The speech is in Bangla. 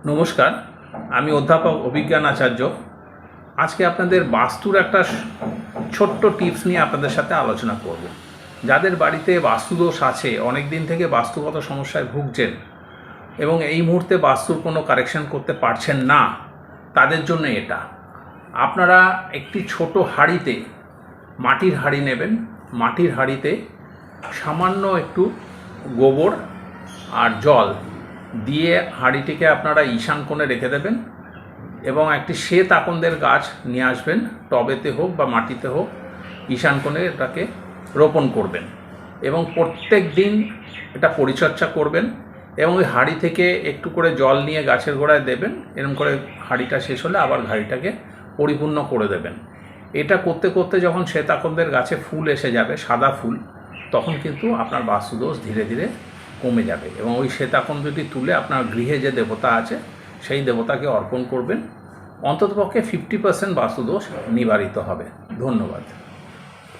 নমস্কার, আমি অধ্যাপক অভিজ্ঞান আচার্য। আজকে আপনাদের বাস্তুর একটা ছোট্ট টিপস নিয়ে আপনাদের সাথে আলোচনা করব। যাদের বাড়িতে বাস্তুদোষ আছে, অনেক দিন থেকে বাস্তুগত সমস্যায় ভুগছেন এবং এই মুহূর্তে বাস্তুর কোনো কারেকশন করতে পারছেন না, তাদের জন্য এটা। আপনারা একটি ছোট হাঁড়িতে, মাটির হাঁড়ি নেবেন। মাটির হাঁড়িতে সামান্য একটু গোবর আর জল দিয়ে হাঁড়িটিকে আপনারা ঈশান কোণে রেখে দেবেন এবং একটি শ্বেত আকন্দের গাছ নিয়ে আসবেন, টবেতে হোক বা মাটিতে হোক, ঈশান কোণে এটাকে রোপণ করবেন এবং প্রত্যেক দিন এটা পরিচর্যা করবেন এবং ওই হাঁড়ি থেকে একটু করে জল নিয়ে গাছের গোড়ায় দেবেন। এরকম করে হাঁড়িটা শেষ হলে আবার হাঁড়িটাকে পরিপূর্ণ করে দেবেন। এটা করতে করতে যখন শ্বেত আকন্দের গাছে ফুল এসে যাবে, সাদা ফুল, তখন কিন্তু আপনার বাস্তুদোষ ধীরে ধীরে কমে যাবে এবং ওই শ্বেতাকন্দটি তুলে আপনার গৃহে যে দেবতা আছে সেই দেবতাকে অর্পণ করবেন। অন্ততপক্ষে 50% বাস্তুদোষ নিবারিত হবে। ধন্যবাদ।